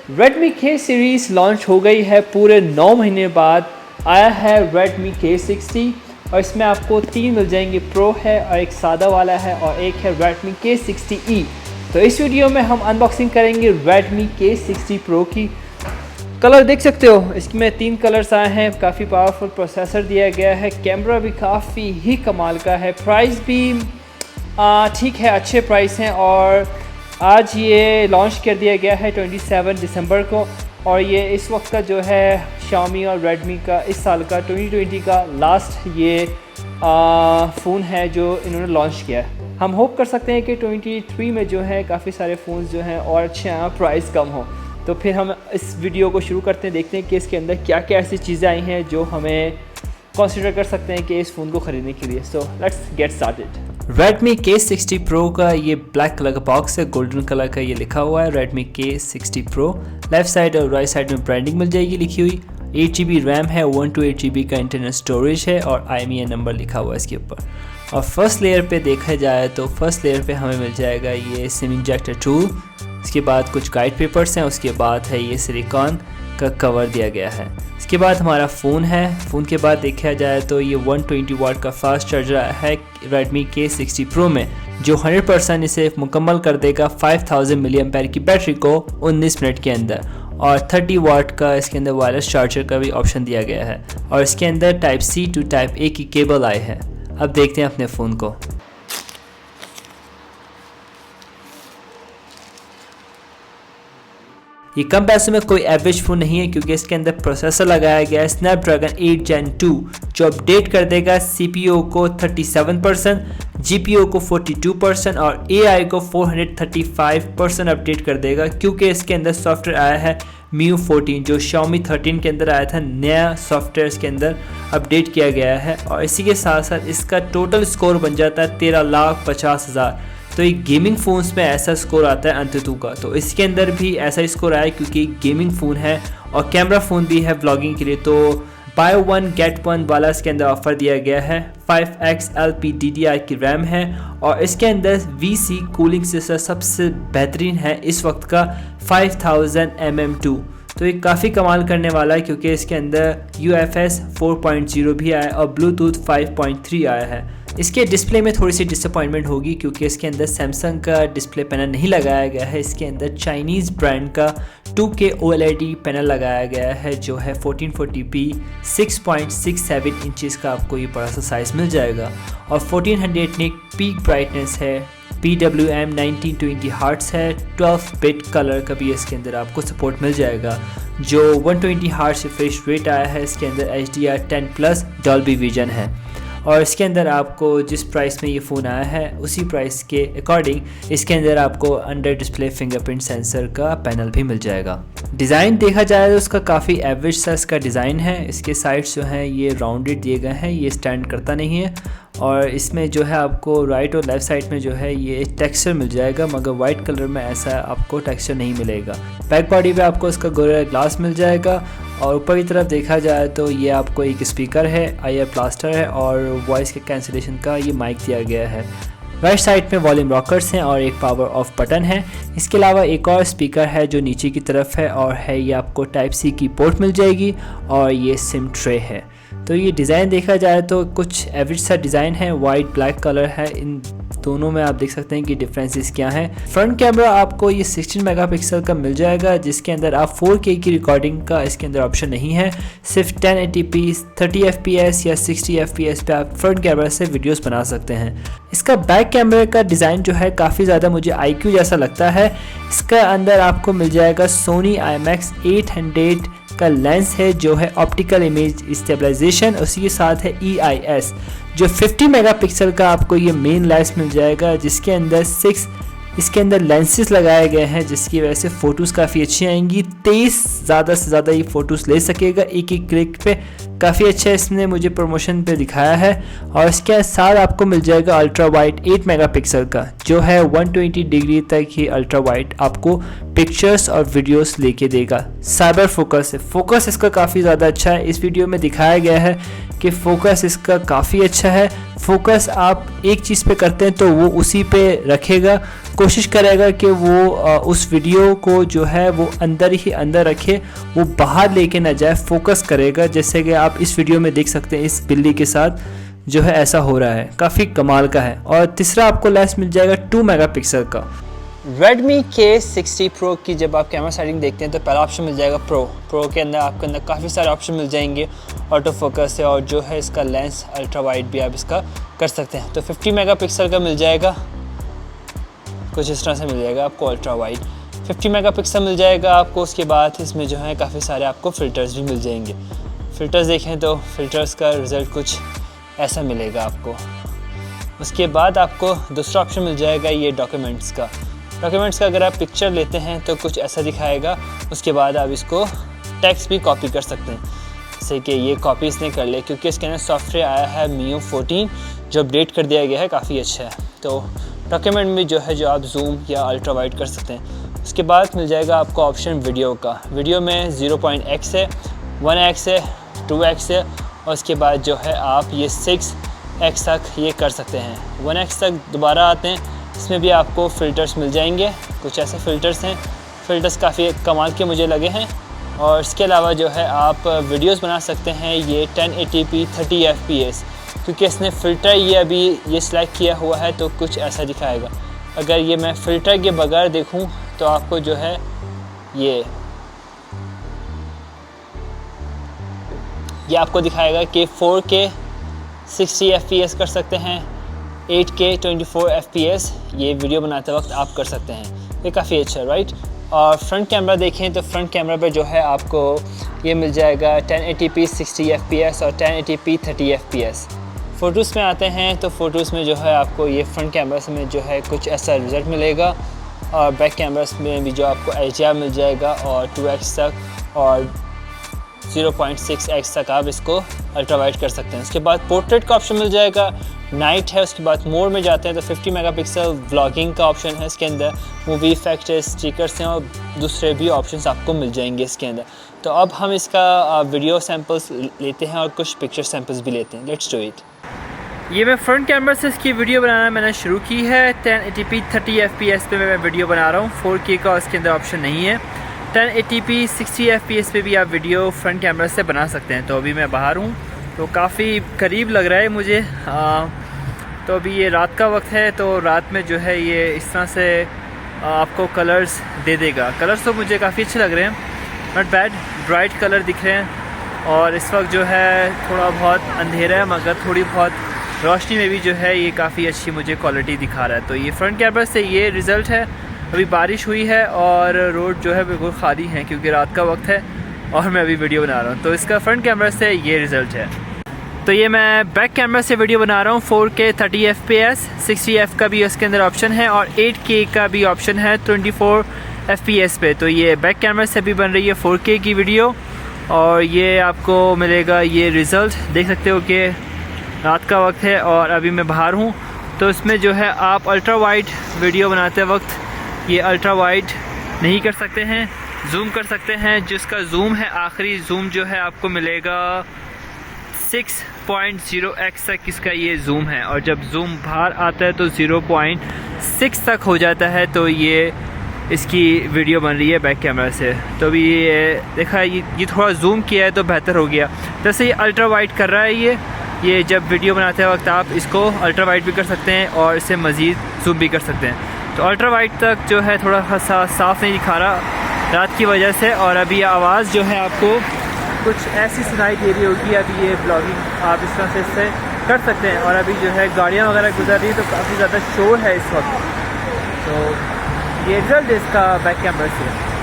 Redmi K series launch हो गई है, पूरे 9 महीने बाद आया है Redmi K60 और इसमें आपको 3 मिल जाएंगे, प्रो है और एक सादा वाला है और एक है Redmi K60e। तो इस वीडियो में हम अनबॉक्सिंग करेंगे Redmi K60 Pro की। कलर देख सकते हो, इसमें 3 कलर्स आए हैं, काफ़ी पावरफुल प्रोसेसर दिया गया है, कैमरा भी काफ़ी ही कमाल का है, प्राइस भी ठीक है, अच्छे प्राइस हैं और आज ये लॉन्च कर दिया गया है 27 दिसंबर को और ये इस वक्त का जो है Xiaomi और Redmi का इस साल का 2020 का लास्ट ये फ़ोन है जो इन्होंने लॉन्च किया है। हम होप कर सकते हैं कि 23 में जो है काफ़ी सारे फ़ोन्स जो हैं और अच्छे हैं, प्राइस कम हो। तो फिर हम इस वीडियो को शुरू करते हैं, देखते हैं कि इसके अंदर क्या क्या ऐसी चीज़ें आई हैं जो हमें कंसीडर कर सकते हैं कि इस फ़ोन को ख़रीदने के लिए। So let's get started. Redmi K60 Pro का ये ब्लैक कलर का बॉक्स है, गोल्डन कलर का ये लिखा हुआ है Redmi K60 Pro। Left side और राइट साइड में ब्रांडिंग मिल जाएगी लिखी हुई। 8GB रैम है, 128GB का इंटरनल स्टोरेज है और IMEI नंबर लिखा हुआ है इसके ऊपर। और फर्स्ट लेयर पे देखा जाए तो फर्स्ट लेयर पे हमें मिल जाएगा ये सिम इंजेक्टर टूल, इसके बाद कुछ गाइड पेपर्स हैं, उसके बाद है ये सिलिकॉन का कवर दिया गया है। इसके बाद हमारा फ़ोन है। फ़ोन के बाद देखा जाए तो ये 120 वाट का फास्ट चार्जर है Redmi K60 Pro में, जो 100% इसे मुकम्मल कर देगा 5000 mAh की बैटरी को 19 मिनट के अंदर। और 30 वाट का इसके अंदर वायरलेस चार्जर का भी ऑप्शन दिया गया है और इसके अंदर type C to type A की केबल आई है। अब देखते हैं अपने फ़ोन को। ये कम पैसों में कोई एवरेज फ़ोन नहीं है क्योंकि इसके अंदर प्रोसेसर लगाया गया है Snapdragon 8 Gen 2 जो अपडेट कर देगा CPU को 37%, GPU को 42% और AI को 435% अपडेट कर देगा, क्योंकि इसके अंदर सॉफ्टवेयर आया है MIUI 14 जो Xiaomi 13 के अंदर आया था। नया सॉफ्टवेयर इसके अंदर अपडेट किया गया है और इसी के साथ साथ इसका टोटल स्कोर बन जाता है 13,50,000। तो ये गेमिंग फ़ोन्स में ऐसा स्कोर आता है अंतुतु का, तो इसके अंदर भी ऐसा ही स्कोर आया क्योंकि गेमिंग फ़ोन है और कैमरा फ़ोन भी है व्लॉगिंग के लिए। तो बाय वन गेट वन वाला इसके अंदर ऑफ़र दिया गया है। 5x LPDDR की रैम है और इसके अंदर VC कूलिंग सिस्टम सबसे बेहतरीन है इस वक्त का 5000 mm2। तो ये काफ़ी कमाल करने वाला है क्योंकि इसके अंदर UFS 4.0 भी आया और Bluetooth 5.3 आया है। इसके डिस्प्ले में थोड़ी सी डिसअपॉइंटमेंट होगी क्योंकि इसके अंदर सैमसंग का डिस्प्ले पैनल नहीं लगाया गया है। इसके अंदर चाइनीज़ ब्रांड का 2K OLED पैनल लगाया गया है जो है 1440p 6.67 इंचज़ का, आपको ये बड़ा सा साइज़ मिल जाएगा और 1400 निट पीक ब्राइटनेस है, PWM 1920 हर्ट्ज़ है, 12 बिट कलर का भी इसके अंदर आपको सपोर्ट मिल जाएगा, जो 120 हर्ट्ज़ रिफ्रेश रेट आया है। इसके अंदर HDR10+ डॉल्बी विजन है और इसके अंदर आपको जिस प्राइस में ये फ़ोन आया है उसी प्राइस के अकॉर्डिंग इसके अंदर आपको अंडर डिस्प्ले फिंगरप्रिंट सेंसर का पैनल भी मिल जाएगा। डिज़ाइन देखा जाए तो उसका काफ़ी एवरेज सा इसका डिज़ाइन है। इसके साइड्स जो हैं ये राउंडेड दिए गए हैं, ये स्टैंड करता नहीं है और इसमें जो है आपको राइट और लेफ़्ट साइड में जो है ये टेक्सचर मिल जाएगा, मगर वाइट कलर में ऐसा आपको टेक्सचर नहीं मिलेगा। बैक बॉडी पे आपको इसका गोरिल्ला ग्लास मिल जाएगा और ऊपर की तरफ देखा जाए तो ये आपको एक स्पीकर है, IR ब्लास्टर है और वॉइस के कैंसिलेशन का ये माइक दिया गया है। राइट साइड में वॉल्यूम रॉकर्स हैं और एक पावर ऑफ बटन है। इसके अलावा एक और स्पीकर है जो नीचे की तरफ है और है ये आपको टाइप C की पोर्ट मिल जाएगी और ये सिम ट्रे है। तो ये डिज़ाइन देखा जाए तो कुछ एवरेज सा डिज़ाइन है, वाइट ब्लैक कलर है। इन दोनों में आप देख सकते हैं कि डिफरेंसेस क्या हैं। फ्रंट कैमरा आपको ये 16 मेगापिक्सल का मिल जाएगा जिसके अंदर आप 4K की रिकॉर्डिंग का इसके अंदर ऑप्शन नहीं है, सिर्फ 1080p 30 fps या 60 fps पे आप फ्रंट कैमरा से वीडियोस बना सकते हैं। इसका बैक कैमरा का डिज़ाइन जो है काफ़ी ज़्यादा मुझे IQ जैसा लगता है। इसका अंदर आपको मिल जाएगा Sony IMX 800 का लेंस है जो है ऑप्टिकल इमेज स्टेबलाइजेशन, उसी के साथ है EIS जो 50 मेगापिक्सल का आपको ये मेन लेंस मिल जाएगा जिसके अंदर 6 इसके अंदर लेंसेज लगाए गए हैं जिसकी वजह से फ़ोटोज़ काफ़ी अच्छी आएंगी। 23 ज़्यादा से ज़्यादा ये फ़ोटोज़ ले सकेगा एक एक क्लिक पे, काफ़ी अच्छा इसने मुझे प्रमोशन पे दिखाया है। और इसके साथ आपको मिल जाएगा अल्ट्रा वाइड 8 मेगापिक्सल का जो है 120 डिग्री तक ही अल्ट्रा वाइड आपको पिक्चर्स और वीडियोस लेके देगा। साइबर फोकस है, फोकस इसका काफ़ी ज़्यादा अच्छा है। इस वीडियो में दिखाया गया है कि कि फ़ोकस इसका काफ़ी अच्छा है। फोकस आप एक चीज़ पे करते हैं तो वो उसी पे रखेगा, कोशिश करेगा कि वो उस वीडियो को जो है वो अंदर ही अंदर रखे, वो बाहर लेके ना जाए, फोकस करेगा। जैसे कि आप इस वीडियो में देख सकते हैं इस बिल्ली के साथ जो है ऐसा हो रहा है, काफ़ी कमाल का है। और तीसरा आपको लेंस मिल जाएगा 2 मेगापिक्सल का। Redmi K60 Pro की जब आप कैमरा सेटिंग देखते हैं तो पहला ऑप्शन मिल जाएगा प्रो के अंदर आपके अंदर काफ़ी सारे ऑप्शन मिल जाएंगे, ऑटो फोकस है और जो है इसका लेंस अल्ट्रा वाइड भी आप इसका कर सकते हैं। तो 50 मेगापिक्सल का मिल जाएगा, कुछ इस तरह से मिल जाएगा आपको अल्ट्रा वाइड 50 मेगापिक्सल मिल जाएगा आपको। उसके बाद इसमें जो है काफ़ी सारे आपको फ़िल्टर्स भी मिल जाएंगे। फ़िल्टर्स देखें तो फ़िल्टर्स का रिज़ल्ट कुछ ऐसा मिलेगा आपको। उसके बाद आपको दूसरा ऑप्शन मिल जाएगा ये डॉक्यूमेंट्स का अगर आप पिक्चर लेते हैं तो कुछ ऐसा दिखाएगा। उसके बाद आप इसको टेक्स्ट भी कॉपी कर सकते हैं, जैसे कि ये कॉपी इसने कर ले क्योंकि इसके अंदर सॉफ्टवेयर आया है MIUI 14 जो अपडेट कर दिया गया है, काफ़ी अच्छा है। तो डॉक्यूमेंट में जो है जो आप जूम या अल्ट्रा वाइड कर सकते हैं। उसके बाद मिल जाएगा आपको ऑप्शन वीडियो का। वीडियो में 0.x है, 1x है, 2x है और उसके बाद जो है आप ये 6x तक ये कर सकते हैं। 1x तक दोबारा आते हैं, इसमें भी आपको फ़िल्टर्स मिल जाएंगे। कुछ ऐसे फ़िल्टर्स हैं, फ़िल्टर्स काफ़ी कमाल के मुझे लगे हैं। और इसके अलावा जो है आप वीडियोस बना सकते हैं ये 1080p 30 fps, क्योंकि इसने फ़िल्टर ये अभी ये सिलेक्ट किया हुआ है तो कुछ ऐसा दिखाएगा। अगर ये मैं फ़िल्टर के बगैर देखूं तो आपको जो है ये आपको दिखाएगा कि 4K 60 fps कर सकते हैं, 8K 24 fps ये वीडियो बनाते वक्त आप कर सकते हैं। ये काफ़ी अच्छा है, राइट। और फ्रंट कैमरा देखें तो फ्रंट कैमरा पे जो है आपको ये मिल जाएगा 1080p 60 fps और 1080p 30 fps। फ़ोटोज़ में आते हैं तो फ़ोटोज़ में जो है आपको ये फ्रंट कैमरा में जो है कुछ ऐसा रिज़ल्ट मिलेगा। और बैक कैमरास में भी जो आपको HDR मिल जाएगा और 2x तक और 0.6x तक आप इसको अल्ट्रा वाइड कर सकते हैं। उसके बाद पोर्ट्रेट का ऑप्शन मिल जाएगा, नाइट है। उसके बाद मोर में जाते हैं तो 50 मेगापिक्सल व्लॉगिंग का ऑप्शन है। इसके अंदर मूवी इफेक्ट है, स्टिकर्स हैं और दूसरे भी ऑप्शंस आपको मिल जाएंगे इसके अंदर। तो अब हम इसका वीडियो सैम्पल्स लेते हैं और कुछ पिक्चर सैम्पल्स भी लेते हैं। Let's do it. ये मैं फ्रंट कैमरा से इसकी वीडियो बनाना मैंने शुरू की है। 1080p 30 fps पे मैं वीडियो बना रहा हूँ। 4K का उसके अंदर ऑप्शन नहीं है। 1080p 60 fps पे भी आप वीडियो फ्रंट कैमरा से बना सकते हैं। तो अभी मैं बाहर हूँ तो काफ़ी करीब लग रहा है मुझे। तो अभी ये रात का वक्त है तो रात में जो है ये इस तरह से आपको कलर्स दे देगा। कलर्स तो मुझे काफ़ी अच्छे लग रहे हैं, नॉट बैड, ब्राइट कलर दिख रहे हैं। और इस वक्त जो है थोड़ा बहुत अंधेरा है मगर थोड़ी बहुत रोशनी में भी जो है ये काफ़ी अच्छी मुझे क्वालिटी दिखा रहा है। तो ये फ्रंट कैमरा से ये रिज़ल्ट है। अभी बारिश हुई है और रोड जो है बिल्कुल खाली है क्योंकि रात का वक्त है और मैं अभी वीडियो बना रहा हूँ। तो इसका फ्रंट कैमरा से ये रिज़ल्ट है। तो ये मैं बैक कैमरा से वीडियो बना रहा हूँ। 4K 30 fps 60 f का भी इसके अंदर ऑप्शन है और 8K का भी ऑप्शन है 24 fps पे। तो ये बैक कैमरा से भी बन रही है 4K की वीडियो और ये आपको मिलेगा ये रिज़ल्ट। देख सकते हो कि रात का वक्त है और अभी मैं बाहर हूँ। तो इसमें जो है आप अल्ट्रा वाइड वीडियो बनाते वक्त ये अल्ट्रा वाइड नहीं कर सकते हैं, जूम कर सकते हैं। जिसका जूम है आखिरी जूम जो है आपको मिलेगा 6.0x तक इसका ये जूम है। और जब जूम बाहर आता है तो 0.6 तक हो जाता है। तो ये इसकी वीडियो बन रही है बैक कैमरा से। तो अभी ये देखा ये थोड़ा जूम किया है तो बेहतर हो गया। जैसे ये अल्ट्रा वाइड कर रहा है ये जब वीडियो बनाते वक्त आप इसको अल्ट्रा वाइड भी कर सकते हैं और इसे मज़ीद जूम भी कर सकते हैं। तो अल्ट्रा वाइड तक जो है थोड़ा सा साफ़ नहीं दिखा रहा रात की वजह से। और अभी आवाज़ जो है आपको कुछ ऐसी सुनाई दे रही होगी। अभी ये ब्लॉगिंग आप इस तरह से इससे कर सकते हैं। और अभी जो है गाड़ियाँ वगैरह गुजर रही है तो काफ़ी ज़्यादा शोर है इस वक्त। तो ये रिजल्ट है इसका बैक कैमरा से।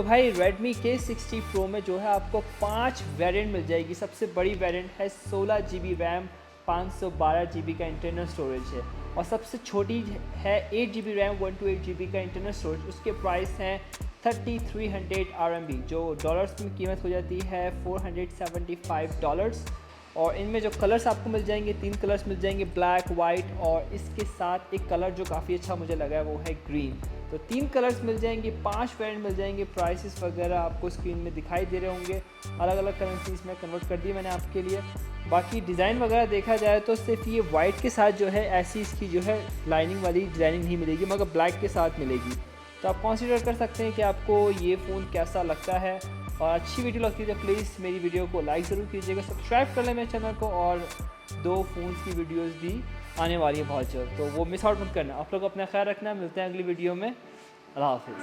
भाई Redmi K60 Pro में जो है आपको 5 वेरिएंट मिल जाएगी। सबसे बड़ी वेरिएंट है 16 GB रैम, 512 GB का इंटरनल स्टोरेज है, और सबसे छोटी है 8 GB रैम, 128 GB का इंटरनल स्टोरेज। उसके प्राइस हैं 3300 RMB, जो डॉलर्स में कीमत हो जाती है $475। और इनमें जो कलर्स आपको मिल जाएंगे, 3 कलर्स मिल जाएंगे, ब्लैक, वाइट, और इसके साथ एक कलर जो काफ़ी अच्छा मुझे लगा है वो है ग्रीन। तो 3 कलर्स मिल जाएंगे, 5 वेरिएंट मिल जाएंगे। प्राइसेस वगैरह आपको स्क्रीन में दिखाई दे रहे होंगे, अलग अलग करेंसीज में कन्वर्ट कर दी मैंने आपके लिए। बाकी डिज़ाइन वगैरह देखा जाए तो सिर्फ ये वाइट के साथ जो है ऐसी इसकी जो है लाइनिंग वाली डिज़ाइनिंग नहीं मिलेगी, मगर ब्लैक के साथ मिलेगी। तो आप कंसीडर कर सकते हैं कि आपको ये फ़ोन कैसा लगता है। और अच्छी वीडियो लगती है तो प्लीज़ मेरी वीडियो को लाइक ज़रूर कीजिएगा, सब्सक्राइब कर लें मेरे चैनल को, और 2 फ़ोन्स की वीडियोस भी आने वाली है बहुत जल्द, तो वो मिस आउट मत करना। आप लोग अपना ख्याल रखना, मिलते हैं अगली वीडियो में। अल्लाह हाफिज़।